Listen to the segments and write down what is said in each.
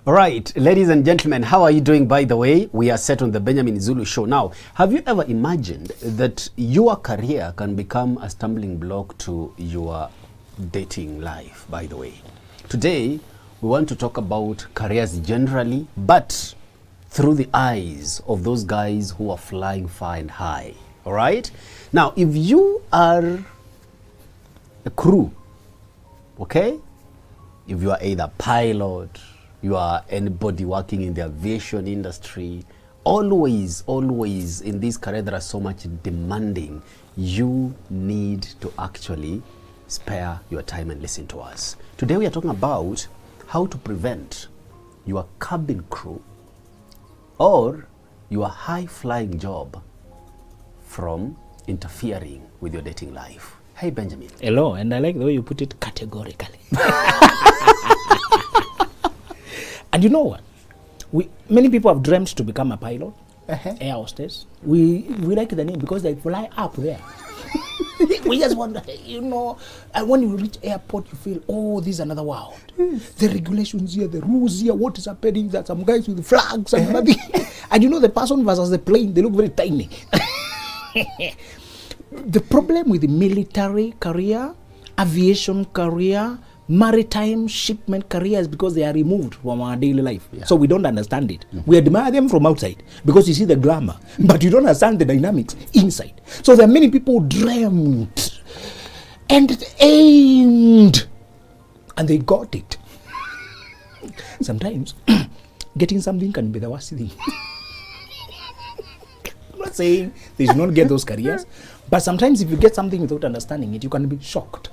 All right, ladies and gentlemen, how are you doing, by the way? We are set on the Benjamin Zulu Show. Now, have you ever imagined that your career can become a stumbling block to your dating life, by the way? Today, we want to talk about careers generally, but through the eyes of those guys who are flying far and high. All right? Now, if you are a crew, okay? If you are either pilot, you are anybody working in the aviation industry, always in this career that are so much demanding, you need to actually spare your time and listen to us. Today we are talking about how to prevent your cabin crew or your high-flying job from interfering with your dating life. Hey, Benjamin. Hello, and I like the way you put it categorically. And you know what? Many people have dreamt to become a pilot, air hostess. We like the name because they fly up there. We just wonder, and when you reach airport, you feel, oh, this is another world. The regulations here, the rules here, what is happening, that some guys with flags and nothing. And the person versus the plane, they look very tiny. The problem with the military career, aviation career, maritime shipment careers, because they are removed from our daily life. Yeah. So we don't understand it. We admire them from outside because you see the glamour, but you don't understand the dynamics inside. So there are many people who dreamt and aimed and they got it. Sometimes getting something can be the worst thing. I'm not saying they should not get those careers, but sometimes if you get something without understanding it, you can be shocked.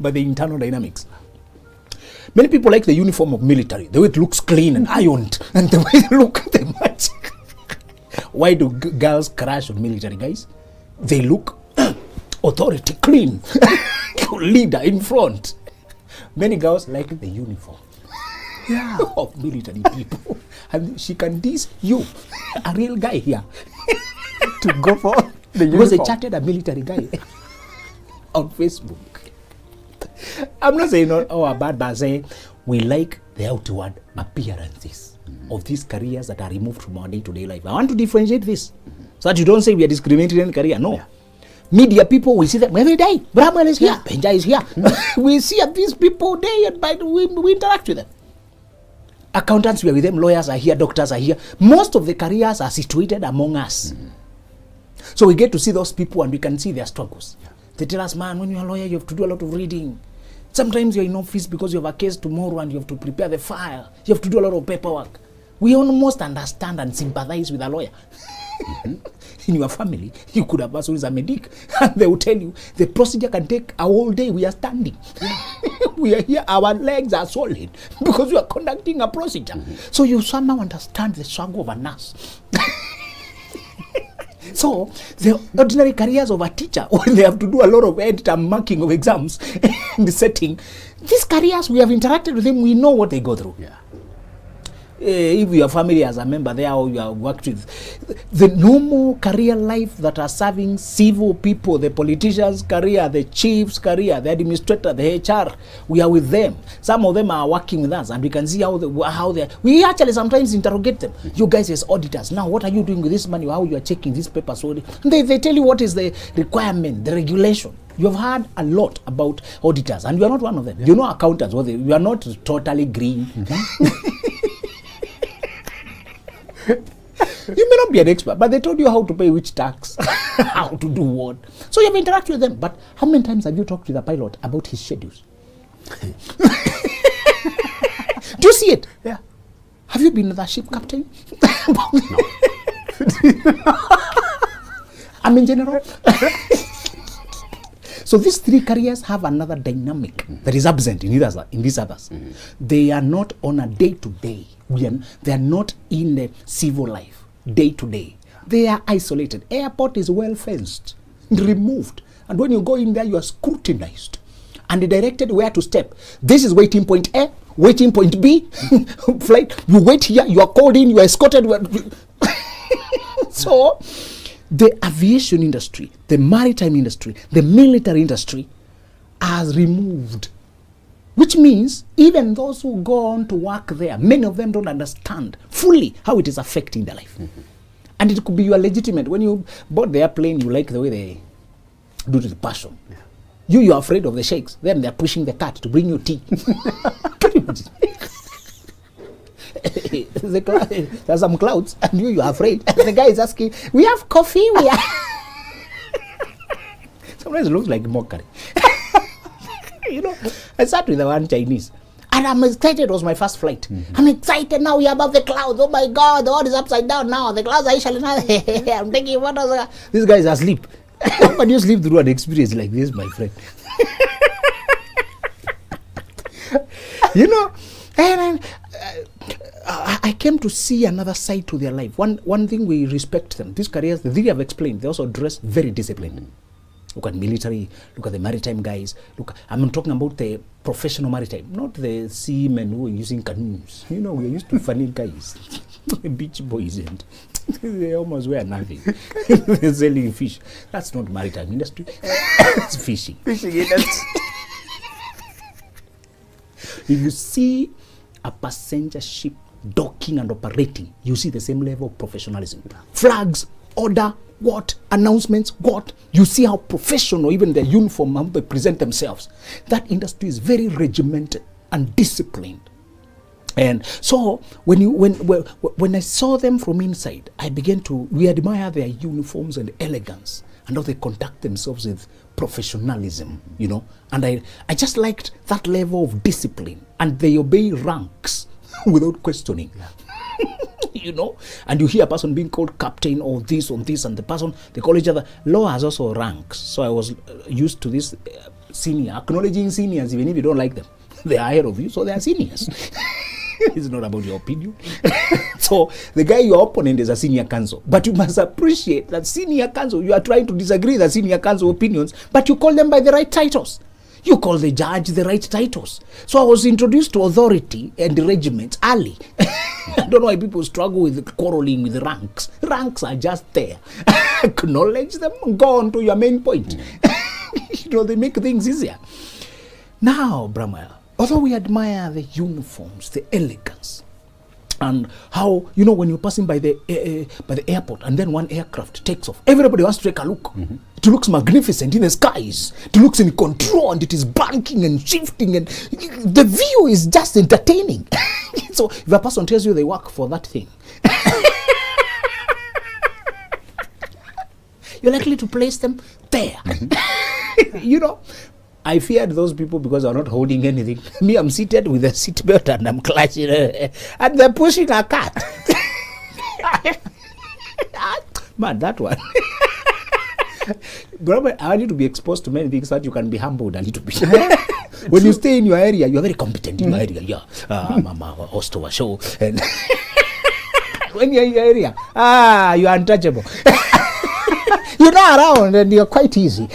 By the internal dynamics. Many people like the uniform of military, the way it looks clean and ironed, and the way they look, they match. Why do girls crash on military guys? They look authority, clean, leader in front. Many girls like the uniform of military people. And she can diss you, a real guy here, to go for the uniform. Because they chatted a military guy on Facebook. I'm not saying bad, but I'm saying we like the outward appearances of these careers that are removed from our day-to-day life. I want to differentiate this so that you don't say we are discriminating in career. No. Yeah. Media people, we see them every day. Brahman is here. Benja is here. We see these people day and night. We interact with them. Accountants, we are with them. Lawyers are here. Doctors are here. Most of the careers are situated among us. So we get to see those people and we can see their struggles. Yeah. They tell us, man, when you're a lawyer, you have to do a lot of reading. Sometimes you're in office because you have a case tomorrow and you have to prepare the file. You have to do a lot of paperwork. We almost understand and sympathize with a lawyer. In your family, you could have person who is a medic, and they will tell you the procedure can take a whole day. We are standing. We are here, our legs are solid because we are conducting a procedure. So you somehow understand the struggle of a nurse. So, the ordinary careers of a teacher, when they have to do a lot of end-term marking of exams in the setting, these careers, we have interacted with them, we know what they go through. Yeah. If your family as a member there or you have worked with, the normal career life that are serving civil people, the politicians' career, the chief's career, the administrator, the HR, we are with them. Some of them are working with us and we can see how they we actually sometimes interrogate them. You guys as auditors, now what are you doing with this money? How you are checking this paper? So they tell you what is the requirement, the regulation. You have heard a lot about auditors and you are not one of them. Yeah. Accountants, you are not totally green. You may not be an expert, but they told you how to pay which tax, how to do what. So you have interacted with them. But how many times have you talked to the pilot about his schedules? Do you see it? Yeah. Have you been the ship captain? No. I'm in general. So these three careers have another dynamic that is absent in these others. They are not on a day-to-day. They are not in the civil life, day-to-day. They are isolated. Airport is well fenced, removed. And when you go in there, you are scrutinized and directed where to step. This is waiting point A, waiting point B, flight. You wait here, you are called in, you are escorted. So, the aviation industry, the maritime industry, the military industry has removed Which means even those who go on to work there, many of them don't understand fully how it is affecting their life. And it could be you are legitimate. When you bought the airplane, you like the way they do to the passion. You are afraid of the shakes. Then they're pushing the cart to bring you tea. Can you imagine? There's some clouds, and you are afraid. And the guy is asking, we have coffee, we have... Sometimes it looks like mockery. I sat with the one Chinese, and I'm excited. It was my first flight. I'm excited now. We're above the clouds. Oh my God, the world is upside down now. The clouds are actually now. I'm thinking, what was this guy is asleep. How can you sleep through an experience like this, my friend? And I came to see another side to their life. One thing we respect them. These careers, the thing I've explained, they also dress very disciplined. Look at military, look at the maritime guys. Look, I'm talking about the professional maritime, not the seamen who are using canoes. We are used to funny guys, beach boys, and they almost wear nothing. They're selling fish. That's not maritime industry. It's fishing. Fishing industry. If you see a passenger ship docking and operating, you see the same level of professionalism. Flags, order, what? Announcements, what? You see how professional, even their uniform, how they present themselves. That industry is very regimented and disciplined. And so when I saw them from inside, we admire their uniforms and elegance and how they conduct themselves with professionalism, And I just liked that level of discipline, and they obey ranks without questioning. And you hear a person being called captain or this, and the person, they call each other. Law has also ranks. So I was used to this senior, acknowledging seniors even if you don't like them. They are ahead of you, so they are seniors. It's not about your opinion. So the guy, your opponent, is a senior counsel. But you must appreciate that senior counsel, you are trying to disagree with the senior counsel opinions, but you call them by the right titles. You call the judge the right titles. So I was introduced to authority and regiment early. I don't know why people struggle with quarreling with ranks. Ranks are just there. Acknowledge them, go on to your main point. They make things easier. Now, Brahma, although we admire the uniforms, the elegance, and how, when you're passing by the airport and then one aircraft takes off, everybody wants to take a look. It looks magnificent in the skies. It looks in control, and it is banking and shifting, and the view is just entertaining. So if a person tells you they work for that thing, you're likely to place them there. I feared those people because they're not holding anything. Me, I'm seated with a seatbelt and I'm clutching, and they're pushing a cart. Man, that one. Brother, I want you to be exposed to many things so that you can be humbled a little bit. When you stay in your area, you're very competent in your area. Yeah, I'm a host of a show. And when you're in your area, you're untouchable. You're not around and you're quite easy.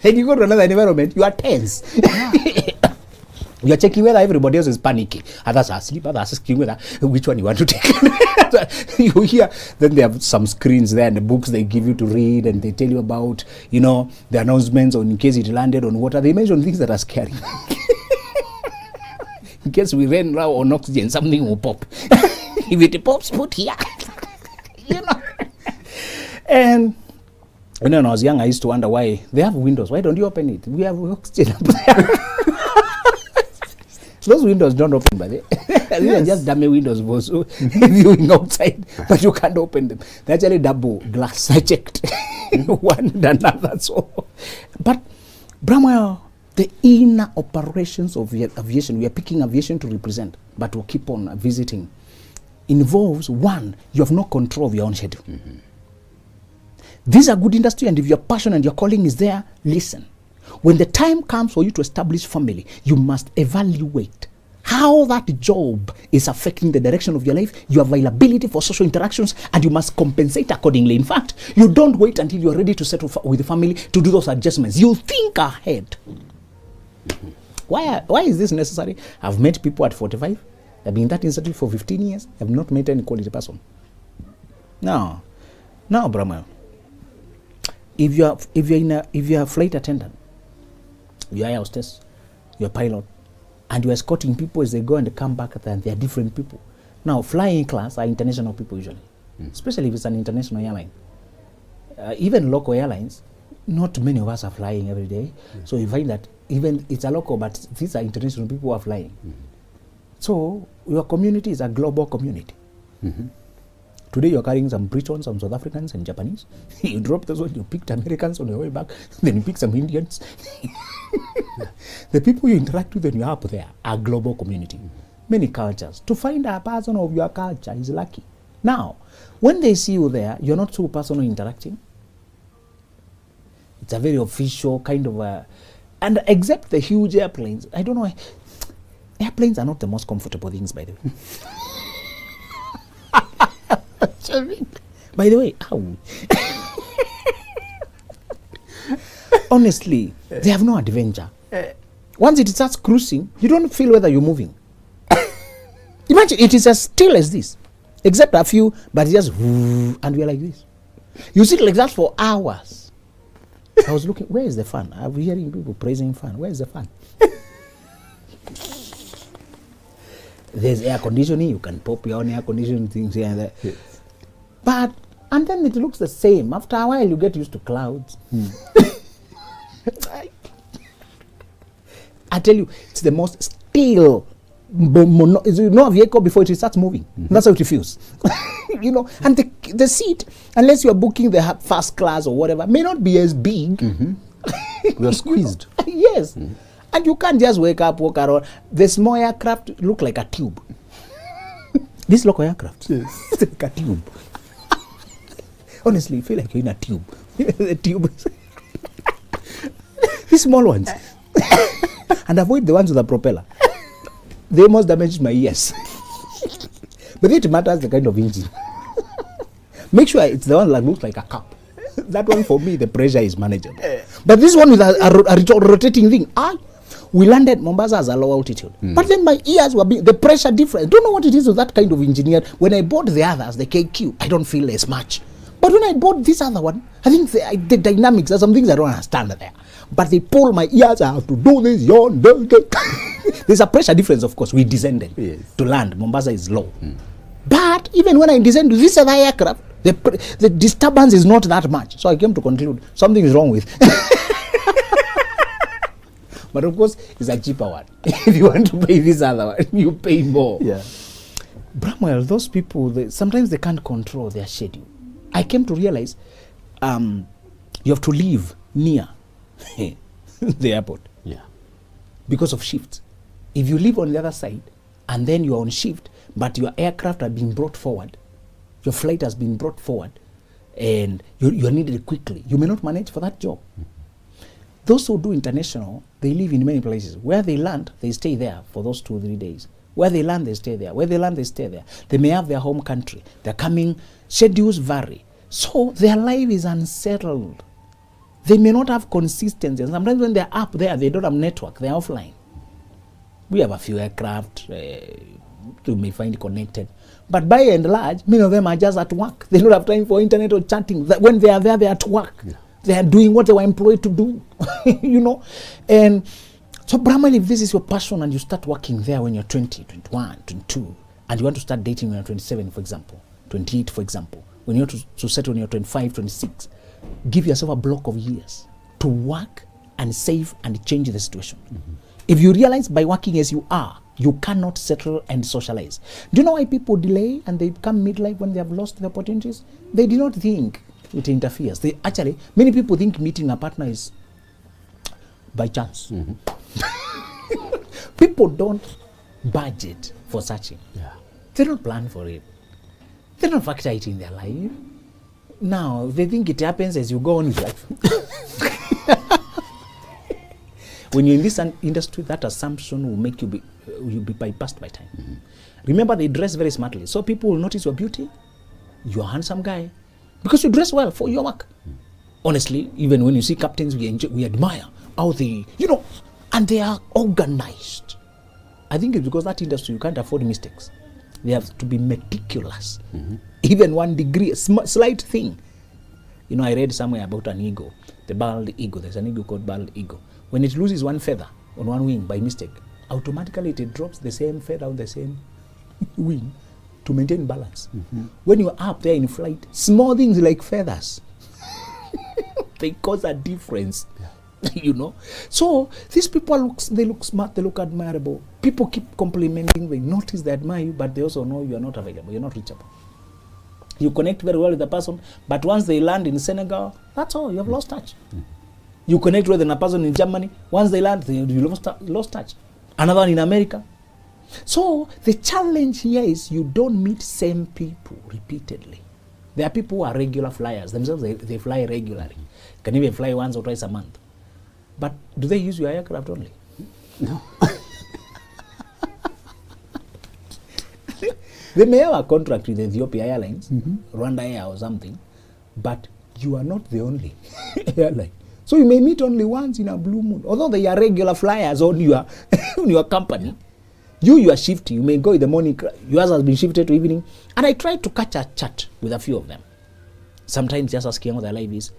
Then you go to another environment, you are tense. You are checking whether everybody else is panicking. Others are asleep, others are asking which one you want to take. You hear, then they have some screens there and the books they give you to read, and they tell you about, the announcements on in case it landed on water. They mention things that are scary. In case we ran low on oxygen, something will pop. If it pops, put here. And when I was young, I used to wonder why they have windows. Why don't you open it? We have oxygen up there. Those windows don't open, by the way. These are just dummy windows for viewing outside, but you can't open them. They're actually double glass. I checked one and another. So, but Brahma, the inner operations of aviation, we are picking aviation to represent, but we'll keep on visiting, involves, one, you have no control of your own schedule. This is a good industry, and if your passion and your calling is there, listen. When the time comes for you to establish family, you must evaluate how that job is affecting the direction of your life, your availability for social interactions, and you must compensate accordingly. In fact, you don't wait until you're ready to settle with the family to do those adjustments. You think ahead. Why is this necessary? I've met people at 45. I've been in that institute for 15 years. I've not met any quality person. Now, Brahma, if you're a flight attendant, you're a hostess, you're a pilot, and you're escorting people as they go and they come back, and they're different people. Now, flying class are international people usually, especially if it's an international airline. Even local airlines, not many of us are flying every day. So you find that even it's a local, but these are international people who are flying. So your community is a global community. Today you're carrying some Britons, some South Africans and Japanese. You drop those ones, you picked Americans on your way back, then you pick some Indians. The people you interact with when you're up there are global community. Many cultures. To find a person of your culture is lucky. Now, when they see you there, you're not so personal interacting. It's a very official kind of a, and except the huge airplanes, I don't know, airplanes are not the most comfortable things, by the way. By the way, ow. Honestly, they have no adventure. Once it starts cruising, you don't feel whether you're moving. Imagine it is as still as this, except a few, but just and we're like this. You sit like that for hours. I was looking, where is the fun? I'm hearing people praising fun. Where is the fun? There's air conditioning. You can pop your own air conditioning things here and there. Yes. But, and then it looks the same. After a while, you get used to clouds. I tell you, it's the most still, you know, a vehicle before it starts moving. That's how it feels. You know, and the seat, unless you are booking the first class or whatever, may not be as big. We are squeezed. Yes. And you can't just wake up, walk around. The small aircraft look like a tube. This local aircraft, yes. It's like a tube. Honestly, you feel like you're in a tube. The tube. These small ones. And avoid the ones with a propeller. They almost damaged my ears. But it matters the kind of engine. Make sure it's the one that looks like a cup. That one for me, the pressure is manageable. But this one with a rotating thing, we landed Mombasa as a low altitude. But then my ears were being, the pressure different. I don't know what it is with that kind of engineer. When I bought the others, the KQ, I don't feel as much. But when I bought this other one, I think the dynamics, are some things I don't understand there. But they pull my ears, I have to do this, There's a pressure difference, of course. We descended to land. Mombasa is low. But even when I descend to this other aircraft, the disturbance is not that much. So I came to conclude something is wrong with. But of course, it's a cheaper one. If you want to pay this other one, you pay more. Yeah. Bramwell, those people, sometimes they can't control their schedule. I came to realize you have to live near the airport. Yeah. Because of shifts. If you live on the other side and then you're on shift, but your aircraft are being brought forward, your flight has been brought forward, and you're needed quickly, you may not manage for that job. Those who do international, they live in many places. Where they land, they stay there for those 2 or 3 days. Where they land, they stay there. Where they land, they stay there. They may have their home country. They're coming, schedules vary. So their life is unsettled. They may not have consistency. And sometimes when they're up there, they don't have network. They're offline. We have a few aircraft you may find connected. But by and large, many of them are just at work. They don't have time for internet or chatting. When they are there, they're at work. Yeah. They are doing what they were employed to do. You know? And so, Brahman, if this is your passion and you start working there when you're 20, 21, 22, and you want to start dating when you're 27, for example, 28, for example, when you're to settle when you're 25, 26, give yourself a block of years to work and save and change the situation. If you realize by working as you are, you cannot settle and socialize. Do you know why people delay and they come midlife when they have lost the opportunities? They do not think it interferes. They actually, many people think meeting a partner is by chance. People don't budget for searching. Yeah. They don't plan for it. They don't factor it in their life. Now, they think it happens as you go on with life. When you're in this industry, that assumption will make you be bypassed by time. Remember, they dress very smartly. So people will notice your beauty, you're a handsome guy, because you dress well for your work. Honestly, even when you see captains, we admire how they, and they are organized. I think it's because that industry, you can't afford mistakes. They have to be meticulous. Even 1 degree, slight thing. I read somewhere about an eagle, the bald eagle. There's an eagle called bald eagle. When it loses one feather, on one wing by mistake, automatically it drops the same feather on the same wing to maintain balance. When you're up there in flight, small things like feathers, they cause a difference. You know, so these people they look smart, they look admirable. People keep complimenting, they notice, they admire you, but they also know you are not available, you're not reachable. You connect very well with the person, but once they land in Senegal, that's all, you have lost touch. You connect with a person in Germany, once they land, you lost touch. Another one in America. So the challenge here is you don't meet same people repeatedly. There are people who are regular flyers themselves, they fly regularly, can even fly once or twice a month. But do they use your aircraft only? No. They may have a contract with Ethiopia Airlines, Rwanda Air or something, but you are not the only airline. So you may meet only once in a blue moon. Although they are regular flyers on your on your company, you are shifting. You may go in the morning, yours has been shifted to evening. And I tried to catch a chat with a few of them. Sometimes just asking how their life is.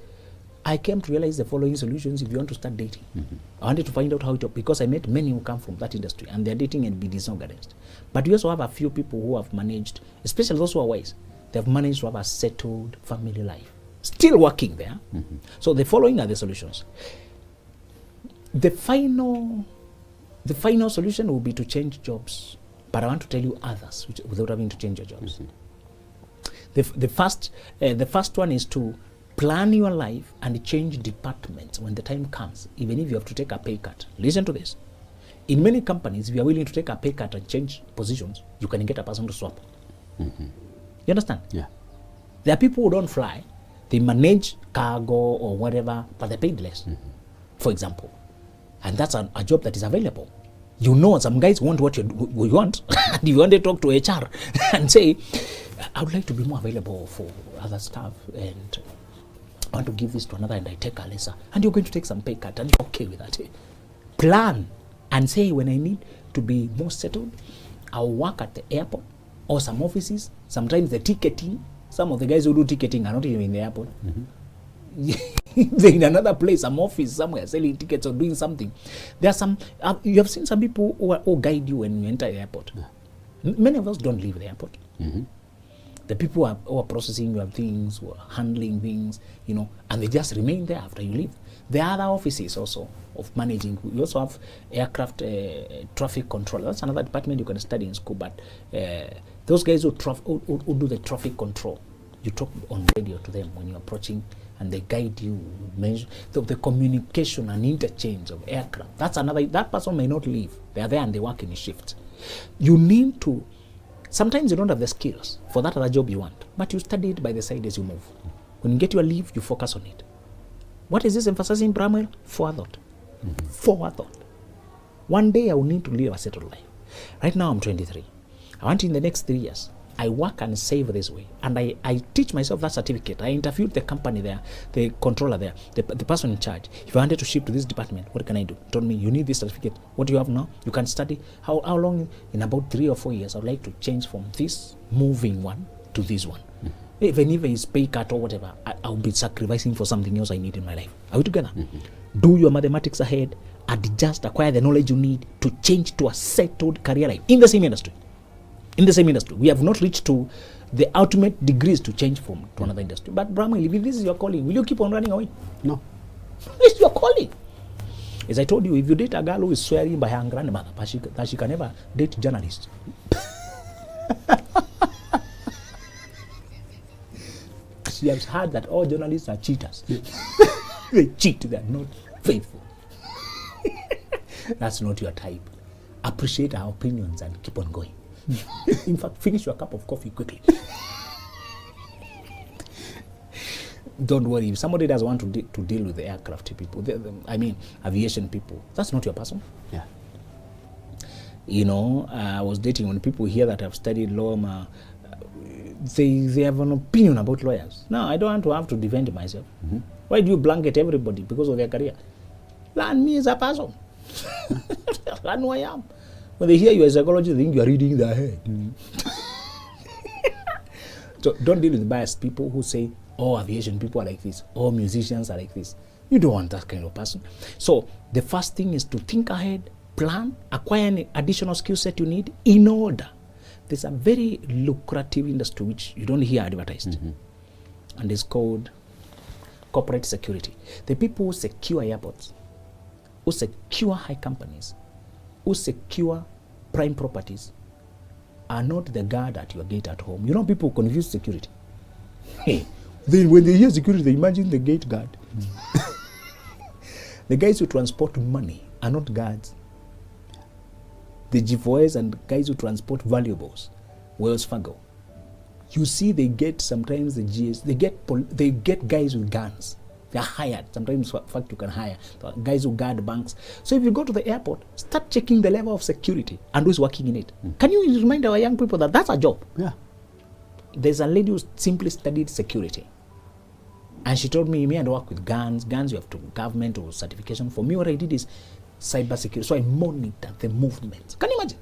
I came to realize the following solutions if you want to start dating. I wanted to find out how it, because I met many who come from that industry and they're dating and be disorganized. But we also have a few people who have managed, especially those who are wise, they have managed to have a settled family life. Still working there. So the following are the solutions. The final solution will be to change jobs. But I want to tell you others without having to change your jobs. The first one is to plan your life and change departments when the time comes, even if you have to take a pay cut. Listen to this. In many companies, if you are willing to take a pay cut and change positions, you can get a person to swap. You understand? Yeah. There are people who don't fly. They manage cargo or whatever, but they're paid less, for example. And that's a job that is available. You know, some guys want what you want. And you want to talk to HR and say, I would like to be more available for other stuff, and I want to give this to another, and I take a lesser. And you're going to take some pay cut, and you're okay with that. Plan and say, when I need to be more settled, I'll work at the airport or some offices. Sometimes the ticketing, some of the guys who do ticketing are not even in the airport. They're in another place, some office somewhere, selling tickets or doing something. There are some, you have seen some people who guide you when you enter the airport. Many of us don't leave the airport. The people who are processing your things, who are handling things, you know, and they just remain there after you leave. There are other offices also of managing. We also have aircraft traffic control. That's another department you can study in school, but those guys who do the traffic control, you talk on radio to them when you're approaching, and they guide you, measure the communication and interchange of aircraft. That's another, that person may not leave. They are there and they work in a shift. You need to, sometimes you don't have the skills for that other job you want, but you study it by the side as you move. When you get your leave, you focus on it. What is this emphasizing, Bramwell? Forethought. Forethought. One day I will need to live a settled life. Right now I'm 23. I want in the next 3 years, I work and save this way. And I teach myself that certificate. I interviewed the company there, the controller there, the person in charge. If I wanted to shift to this department, what can I do? Told me, you need this certificate. What do you have now? You can study. How long? In about 3 or 4 years, I would like to change from this moving one to this one. Even if it's pay cut or whatever, I'll be sacrificing for something else I need in my life. Are we together? Do your mathematics ahead, adjust, acquire the knowledge you need to change to a settled career life in the same industry. In the same industry. We have not reached to the ultimate degrees to change from to another industry. But Bramwell, if this is your calling, will you keep on running away? No. This is your calling. As I told you, if you date a girl who is swearing by her grandmother that she can never date journalists, she has heard that all journalists are cheaters. They cheat, they are not faithful. That's not your type. Appreciate our opinions and keep on going. In fact, finish your cup of coffee quickly. Don't worry. If somebody does want to deal with the aircraft people, aviation people, that's not your person. Yeah. You know, I was dating when people hear that I've studied law, they have an opinion about lawyers. No, I don't want to have to defend myself. Why do you blanket everybody because of their career? Learn me as a person. Learn who I am. When they hear you as a psychologist, they think you are reading their head. So don't deal with biased people who say, All aviation people are like this. All musicians are like this. You don't want that kind of person. So the first thing is to think ahead, plan, acquire any additional skill set you need in order. There's a very lucrative industry which you don't hear advertised, and it's called corporate security. The people who secure airports, who secure high companies, who secure prime properties are not the guard at your gate at home. You know, people confuse security. When they hear security, they imagine the gate guard. The guys who transport money are not guards. The G4S and guys who transport valuables, Wells Fargo. You see, they get sometimes the GS, they get guys with guns. They are hired. Sometimes, in fact, you can hire guys who guard banks. So if you go to the airport, start checking the level of security and who's working in it. Can you remind our young people that that's a job? Yeah. There's a lady who simply studied security. And she told me, I don't work with guns. Guns, you have to government or certification. For me, what I did is cyber security. So I monitor the movements. Can you imagine?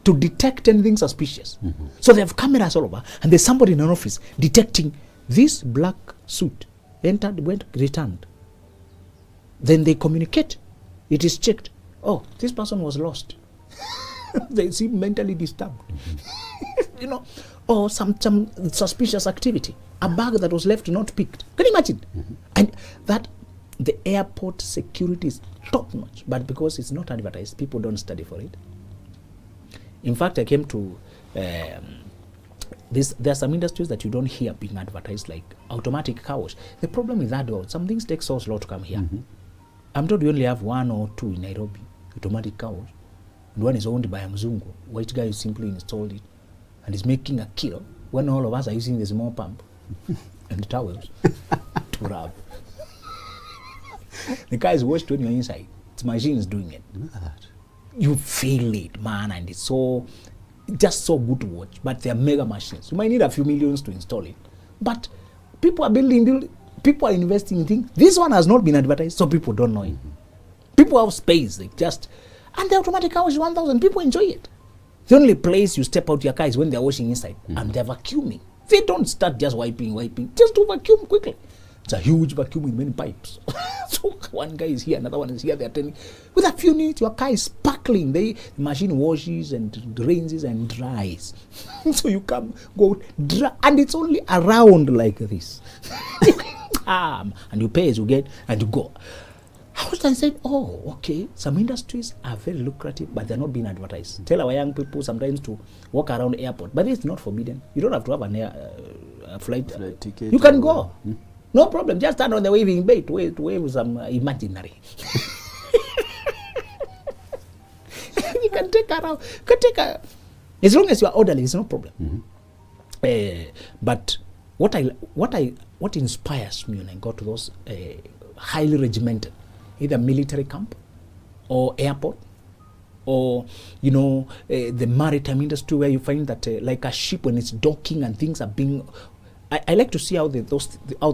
To detect anything suspicious. So they have cameras all over, and there's somebody in an office detecting this black suit entered, went, returned. Then they communicate. It is checked. Oh, this person was lost. They seem mentally disturbed. You know, or some suspicious activity. A bag that was left not picked. Can you imagine? And that the airport security is top notch, but because it's not advertised, people don't study for it. In fact, I came to there are some industries that you don't hear being advertised, like automatic car wash. The problem with that, though, some things take so slow to come here. I'm told we only have 1 or 2 in Nairobi, automatic car wash. And one is owned by a Mzungu. White guy simply installed it and is making a kill when all of us are using the small pump and towels to rub. The car is washed when you're inside. Its machine is doing it. Look at that. You feel it, man, and it's just so good to watch. But they are mega machines. You might need a few millions to install it. But people are people are investing in things. This one has not been advertised, so people don't know it. People have space, and the automatic car wash is 1,000. People enjoy it. The only place you step out your car is when they're washing inside, and they're vacuuming. They don't start just wiping, just to vacuum quickly. It's a huge vacuum with many pipes. So one guy is here, another one is here, they're turning. With a few minutes, your car is sparkling. The machine washes and rinses and dries. So you come, go dry, and it's only around like this. And you pay as you get, and you go. I said, oh, okay, some industries are very lucrative, but they're not being advertised. Tell our young people sometimes to walk around the airport, but it's not forbidden. You don't have to have a flight ticket. You can go. No problem. Just stand on the waving bay to wave some imaginary. You can take around. As long as you are orderly, it's no problem. But what inspires me when I go to those highly regimented, either military camp or airport, or the maritime industry, where you find that like a ship when it's docking and things are being. I like to see how they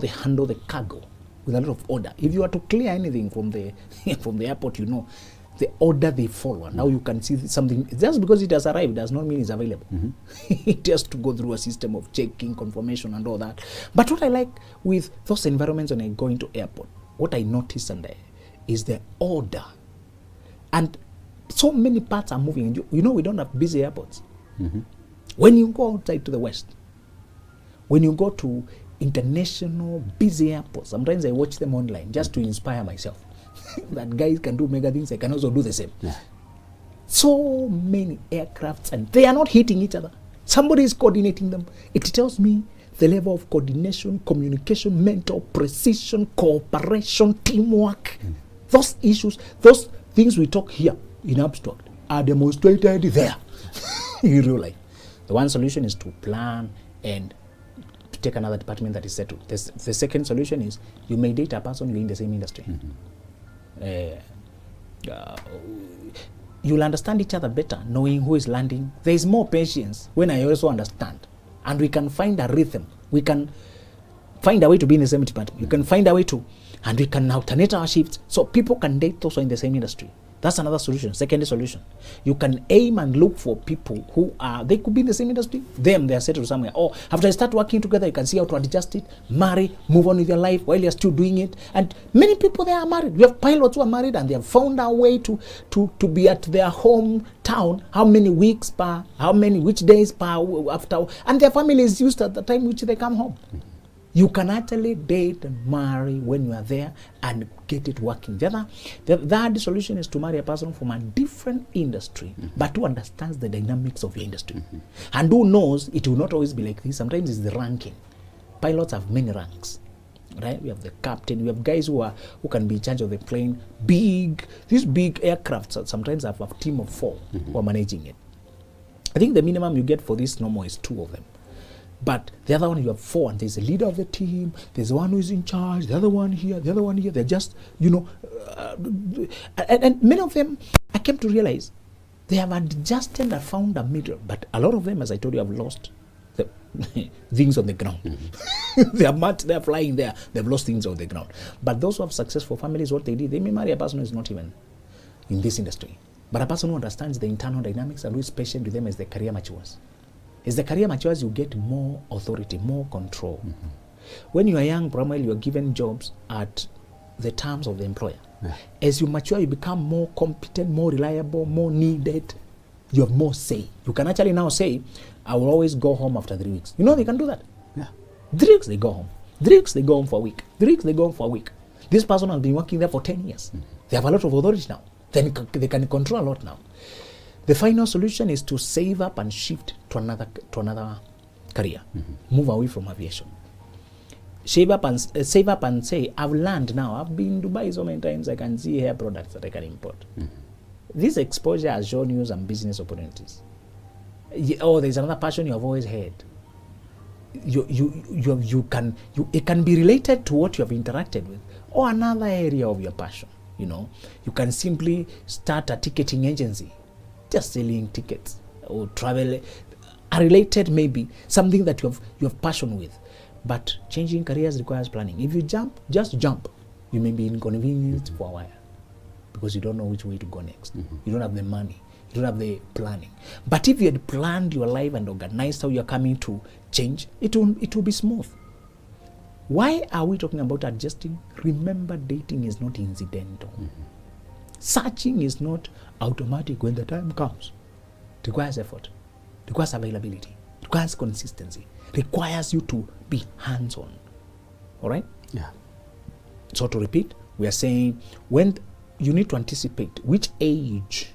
handle the cargo with a lot of order. If you are to clear anything from the from the airport, the order they follow. And now you can see something. Just because it has arrived does not mean it's available. It has to go through a system of checking, confirmation, and all that. But what I like with those environments when I go into airport, what I notice is the order. And so many parts are moving. And we don't have busy airports. When you go outside to the west, when you go to international busy airports, sometimes I watch them online just to inspire myself. That guys can do mega things, I can also do the same. Yeah. So many aircrafts, and they are not hitting each other. Somebody is coordinating them. It tells me the level of coordination, communication, mental precision, cooperation, teamwork. Those issues, those things we talk here in abstract are demonstrated there in real life. The one solution is to plan and to take another department that is settled. The second solution is you may date a person you're in the same industry. You'll understand each other better knowing who is landing. There is more patience when I also understand, and we can find a rhythm. We can find a way to be in the same department. You can find a way to, and we can alternate our shifts so people can date those who are in the same industry. That's another solution, secondary solution. You can aim and look for people who are, they could be in the same industry. They are settled somewhere. Or after you start working together, you can see how to adjust it, marry, move on with your life while you're still doing it. And many people, they are married. We have pilots who are married and they have found a way to be at their hometown, which days per after, and their family is used at the time which they come home. You can actually date and marry when you are there and get it working. The other solution is to marry a person from a different industry, but who understands the dynamics of your industry. And who knows it will not always be like this. Sometimes it's the ranking. Pilots have many ranks, right? We have the captain. We have guys who can be in charge of the plane. These big aircrafts sometimes have a team of 4 who are managing it. I think the minimum you get for this normal is 2 of them. But the other one, you have 4, and there's a leader of the team, there's one who is in charge, the other one here, the other one here. They're just, and many of them, I came to realize, they have adjusted and found a middle. But a lot of them, as I told you, have lost the things on the ground. They're flying there, they've lost things on the ground. But those who have successful families, what they did, they may marry a person who is not even in this industry, but a person who understands the internal dynamics and who is patient with them as their career matures. As the career matures, you get more authority, more control. When you are young, primarily you are given jobs at the terms of the employer. As you mature, you become more competent, more reliable, more needed. You have more say. You can actually now say, I will always go home after 3 weeks. You know they can do that. 3 weeks they go home. 3 weeks they go home for a week. 3 weeks they go home for a week. This person has been working there for 10 years. They have a lot of authority now. Then they can control a lot now. The final solution is to save up and shift to another career. Move away from aviation. Save up and say, I've learned now. I've been in Dubai so many times. I can see hair products that I can import. This exposure has shown you some business opportunities. There's another passion you have always had. It can be related to what you have interacted with, or another area of your passion. You can simply start a ticketing agency, just selling tickets, or travel, are related maybe, something that you have passion with. But changing careers requires planning. If you just jump, you may be inconvenienced for a while because you don't know which way to go next. You don't have the money, you don't have the planning. But if you had planned your life and organized how you're coming to change, it will be smooth. Why are we talking about adjusting? Remember, dating is not incidental. Searching is not automatic when the time comes. It requires effort, it requires availability, it requires consistency, it requires you to be hands-on. All right? Yeah. So to repeat, we are saying when you need to anticipate which age,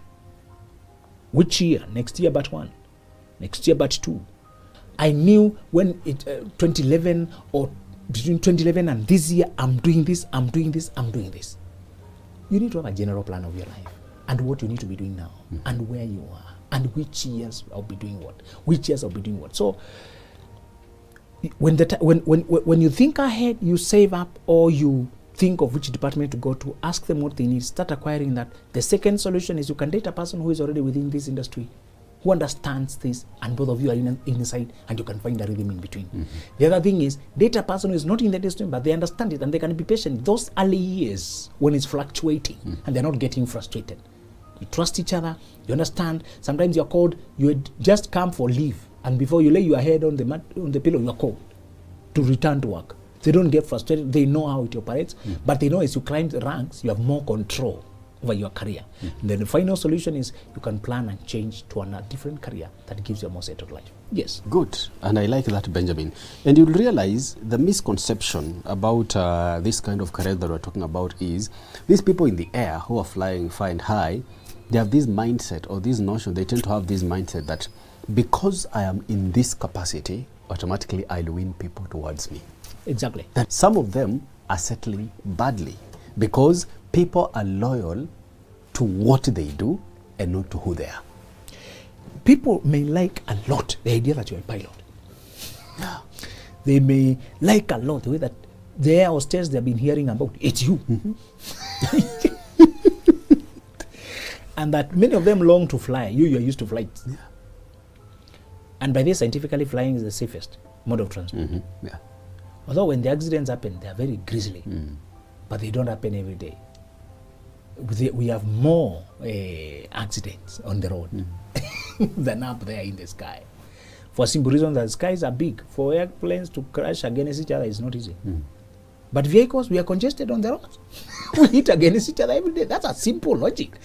which year, next year but 1, next year but 2. I knew when 2011 or between 2011 and this year, I'm doing this, I'm doing this, I'm doing this. You need to have a general plan of your life and what you need to be doing now and where you are and which years I'll be doing what, which years I'll be doing what. So when you think ahead, you save up or you think of which department to go to, ask them what they need, start acquiring that. The second solution is you can date a person who is already within this industry, who understands this, and both of you are inside, and you can find a rhythm in between. The other thing is, date a person who is not in the industry, but they understand it, and they can be patient. Those early years, when it's fluctuating, and they're not getting frustrated. You trust each other, you understand. Sometimes you're called, you had just come for leave, and before you lay your head on the pillow, you are called to return to work. They don't get frustrated, they know how it operates, but they know as you climb the ranks, you have more control over your career. And then the final solution is you can plan and change to a different career that gives you a more settled life. Yes. Good. And I like that, Benjamin. And you'll realize the misconception about this kind of career that we're talking about is these people in the air who are flying far and high, they have this mindset or this notion, they tend to have this mindset that because I am in this capacity, automatically I'll win people towards me. Exactly. That some of them are settling badly because people are loyal to what they do and not to who they are. People may like a lot the idea that you're a pilot. They may like a lot the way that the air hostess they've been hearing about, it's you. And that many of them long to fly. You're used to flights. Yeah. And by this, scientifically, flying is the safest mode of transport. Yeah. Although when the accidents happen, they are very grisly, but they don't happen every day. we have more accidents on the road than up there in the sky. For simple reason that skies are big. For airplanes to crash against each other is not easy. But vehicles, we are congested on the road. We hit against each other every day. That's a simple logic.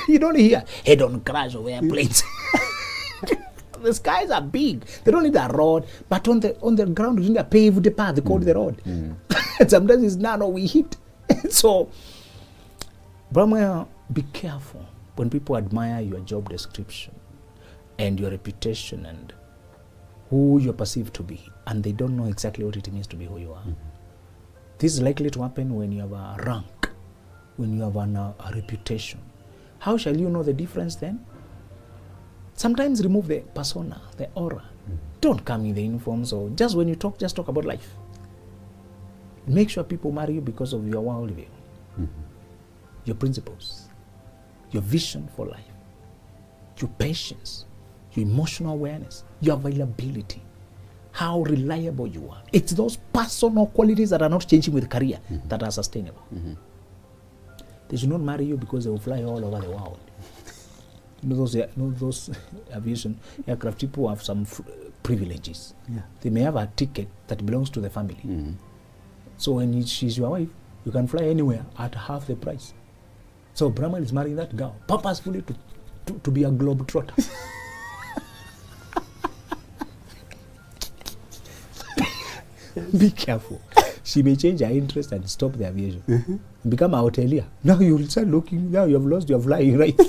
You don't hear head-on crash of airplanes. The skies are big. They don't need a road, but on the ground, you need a paved path. They call it the road. Sometimes it's narrow, we hit. So, Brahma, be careful when people admire your job description and your reputation and who you're perceived to be, and they don't know exactly what it means to be who you are. This is likely to happen when you have a rank, when you have a reputation. How shall you know the difference then? Sometimes remove the persona, the aura. Don't come in the uniforms, or just when you talk, just talk about life. Make sure people marry you because of your worldview, your principles, your vision for life, your patience, your emotional awareness, your availability, how reliable you are. It's those personal qualities that are not changing with career that are sustainable. They should not marry you because they will fly all over the world. You know those aviation aircraft people have some privileges. They may have a ticket that belongs to the family. So when she's your wife, you can fly anywhere at half the price. So Brahman is marrying that girl purposefully to be a globetrotter. Be careful. She may change her interest and stop the aviation. Become a hotelier. Now you will start looking, now you have lost your flying right.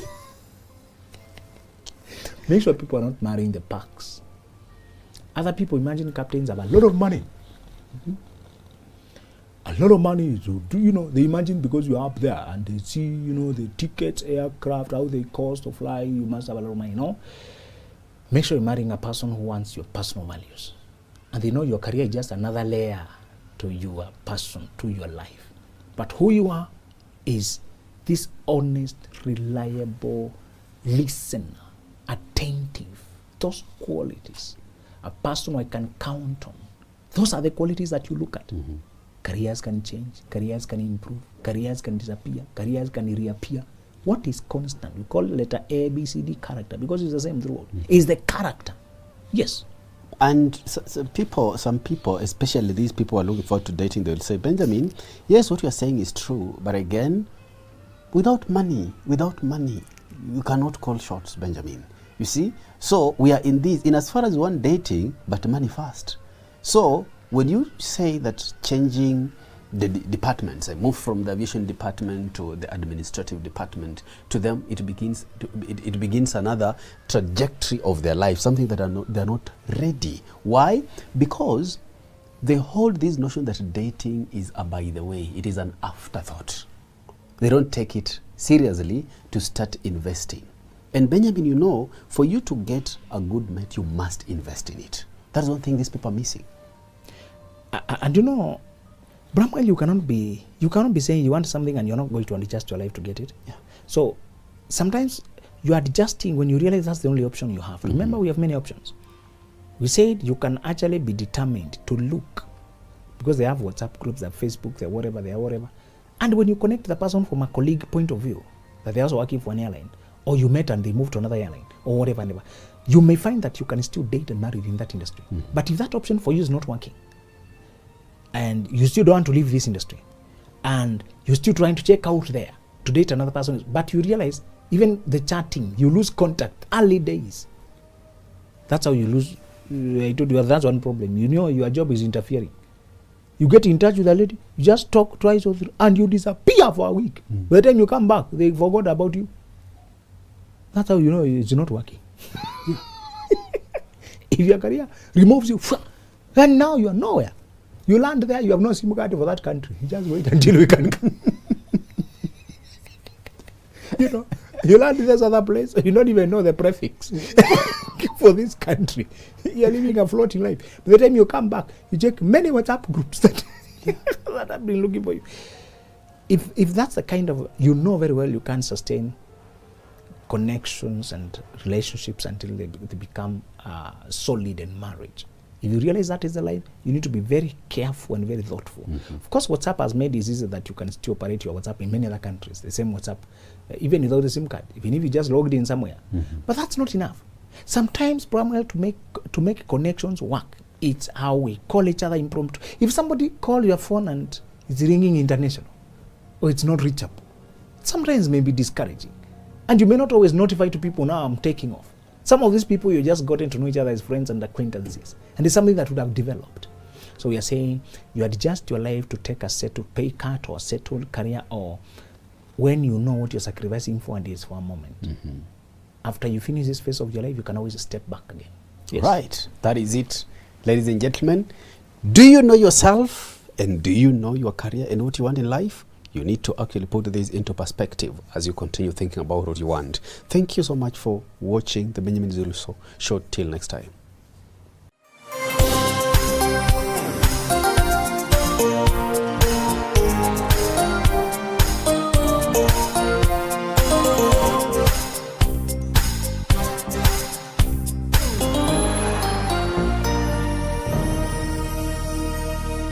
Make sure people are not marrying the perks. Other people, imagine captains have a lot of money. A lot of money to do, they imagine because you're up there and they see, the tickets, aircraft, how they cost to fly, you must have a lot of money, Make sure you're marrying a person who wants your personal values. And they know your career is just another layer to your person, to your life. But who you are is this honest, reliable listener, attentive, those qualities. A person I can count on. Those are the qualities that you look at. Careers can change, careers can improve, careers can disappear, careers can reappear. What is constant? We call letter A, B, C, D character because it's the same throughout. Is the character. Yes. And some people, especially these people who are looking forward to dating, they'll say, Benjamin, yes, what you're saying is true, but again, without money, you cannot call shots, Benjamin. You see? So we are in as far as one dating, but money first. So when you say that changing the departments, I move from the aviation department to the administrative department, to them it begins another trajectory of their life, something that they're not ready. Why? Because they hold this notion that dating is a by the way, it is an afterthought. They don't take it seriously to start investing. And Benjamin, for you to get a good mate, you must invest in it. That's one thing these people are missing. And Bramwell, you cannot be saying you want something and you're not going to adjust your life to get it. Yeah. So sometimes you are adjusting when you realize that's the only option you have. Remember, we have many options. We said you can actually be determined to look because they have WhatsApp groups, they have Facebook, they are whatever. And when you connect the person from a colleague point of view, that they're also working for an airline, or you met and they moved to another airline, or whatever, you may find that you can still date and marry in that industry. But if that option for you is not working, and you still don't want to leave this industry, and you're still trying to check out there to date another person, but you realize even the chatting, you lose contact early days. That's how you lose. I told you that's one problem. Your job is interfering. You get in touch with a lady, you just talk twice or three, and you disappear for a week. By the time you come back, they forgot about you. That's how you know it's not working. If your career removes you, then now you are nowhere. You land there, you have no SIM card for that country. You just wait until we can come. You land in this other place, you don't even know the prefix for this country. You're living a floating life. By the time you come back, you check many WhatsApp groups that have been looking for you. If that's the kind of, very well you can't sustain connections and relationships until they become solid in marriage. If you realize that is the line, you need to be very careful and very thoughtful. Of course, WhatsApp has made it easy that you can still operate your WhatsApp in many other countries. The same WhatsApp, even without the SIM card, even if you just logged in somewhere. But that's not enough. Sometimes, primarily, to make connections work, it's how we call each other impromptu. If somebody calls your phone and it's ringing international, or it's not reachable, sometimes may be discouraging. And you may not always notify to people, now I'm taking off. Some of these people, you just gotten to know each other as friends and acquaintances. And it's something that would have developed. So we are saying you adjust your life to take a settled pay cut or a settled career, or when you know what you're sacrificing for and it's for a moment. After you finish this phase of your life, you can always step back again. Yes. Right. That is it. Ladies and gentlemen, do you know yourself and do you know your career and what you want in life? You need to actually put this into perspective as you continue thinking about what you want. Thank you so much for watching the Benjamin Zulu Show. Till next time.